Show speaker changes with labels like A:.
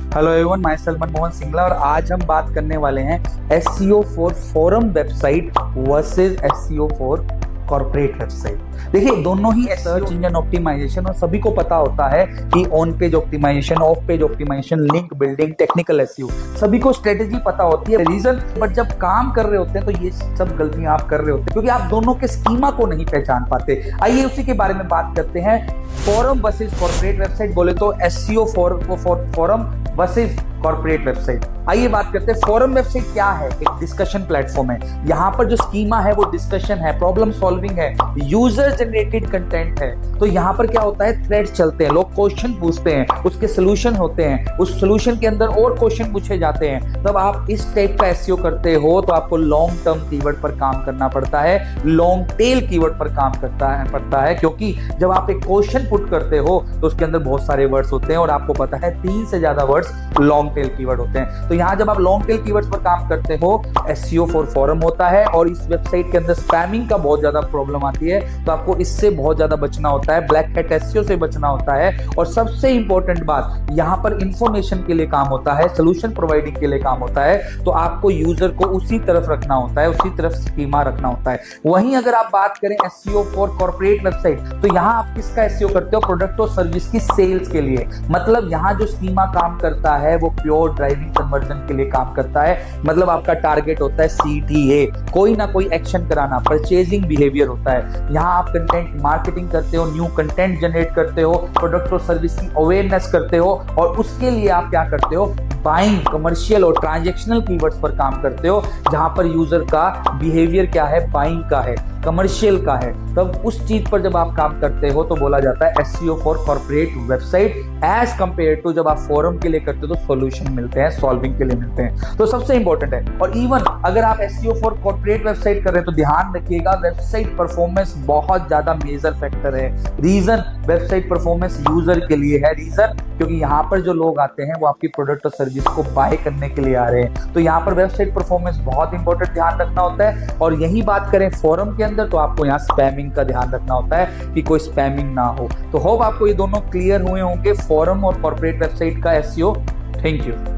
A: Hello everyone, myself Manmohan Singla और आज हम बात करने वाले हैं SEO for forum website versus SEO for corporate website. देखिए, दोनों ही सर्च इंजन ऑप्टिमाइजेशन और सभी को पता होता है कि on page optimization, off page optimization, link building, technical SEO, सभी को स्ट्रेटेजी पता होती है, रीजन। बट जब काम कर रहे होते हैं तो ये सब गलतियां आप कर रहे होते हैं क्योंकि आप दोनों के स्कीमा को नहीं पहचान पाते। आइए उसी के बारे में बात करते हैं। फॉरम वर्सेस कॉर्पोरेट वेबसाइट बोले तो SEO for forum versus corporate website. आइए बात करते हैं फॉरम वेबसाइट क्या है। एक डिस्कशन प्लेटफॉर्म है। यहाँ पर जो स्कीमा है वो डिस्कशन है, प्रॉब्लम सॉल्विंग है, यूजर जनरेटेड कंटेंट है। तो यहाँ पर क्या होता है, थ्रेड्स चलते हैं, लोग क्वेश्चन पूछते हैं, उसके सोल्यूशन होते हैं, उस सोल्यूशन के अंदर और क्वेश्चन पूछे जाते हैं। तब आप इस टाइप का एसईओ करते हो तो आपको लॉन्ग टर्म कीवर्ड पर काम करना पड़ता है, लॉन्ग टेल कीवर्ड पर काम पड़ता है क्योंकि जब आप एक क्वेश्चन पुट करते हो तो उसके अंदर बहुत सारे वर्ड्स होते हैं और आपको पता है 3 से ज्यादा वर्ड्स लॉन्ग टेल कीवर्ड होते हैं। तो यहाँ जब आप लॉन्ग टेल कीवर्ड्स पर काम करते हो, एसईओ फॉर फॉरम होता है और इस वेबसाइट के अंदर स्पैमिंग का बहुत ज्यादा प्रॉब्लम आती है। तो आपको इससे बहुत ज्यादा बचना होता है, ब्लैक हैट एसईओ से बचना होता है। और सबसे इंपॉर्टेंट बात, यहाँ पर इंफॉर्मेशन के लिए काम होता है, सोल्यूशन प्रोवाइडिंग के लिए काम होता है। तो आपको यूजर को उसी तरफ रखना होता है, उसी तरफ स्कीमा रखना होता है। वहीं अगर आप बात करें एसईओ फॉर कॉर्पोरेट वेबसाइट, तो यहाँ आप किसका एसईओ करते हो, प्रोडक्ट और सर्विस की सेल्स के लिए। मतलब यहाँ जो स्कीमा काम करता है वो प्योर ड्राइविंग कन्वर्जन के लिए काम करता है। मतलब आपका टारगेट होता है सीटीए, कोई ना कोई एक्शन कराना, परचेजिंग बिहेवियर होता है। यहाँ आप कंटेंट मार्केटिंग करते हो, न्यू कंटेंट जनरेट करते हो, प्रोडक्ट और सर्विस की अवेयरनेस करते हो और उसके लिए आप क्या करते हो, बाइंग, कमर्शियल और ट्रांजैक्शनल कीवर्ड्स पर काम करते हो, जहां पर यूजर का बिहेवियर क्या है, बाइंग का है, कमर्शियल का है। तब उस चीज पर जब आप काम करते हो तो बोला जाता है SEO for corporate website as compare to जब आप फोरम के लिए करते हो तो सॉल्यूशन मिलते हैं, सॉल्विंग के लिए मिलते हैं। तो सबसे इंपॉर्टेंट है। और इवन अगर आप एसईओ फॉर कॉर्पोरेट वेबसाइट कर रहे हैं तो ध्यान रखिएगा, वेबसाइट परफॉर्मेंस बहुत ज्यादा मेजर फैक्टर है। रीजन, वेबसाइट परफॉर्मेंस यूजर के लिए है। रीजन क्योंकि यहाँ पर जो लोग आते हैं वो आपकी प्रोडक्ट और सर्विस को बाय करने के लिए आ रहे हैं। तो यहाँ पर वेबसाइट परफॉर्मेंस बहुत इंपॉर्टेंट ध्यान रखना होता है। और यही बात करें फोरम के अंदर तो आपको यहाँ स्पैमिंग का ध्यान रखना होता है कि कोई स्पैमिंग ना हो। तो होप आपको ये दोनों क्लियर हुए होंगे, फोरम और कॉर्पोरेट वेबसाइट का एसईओ। Thank you.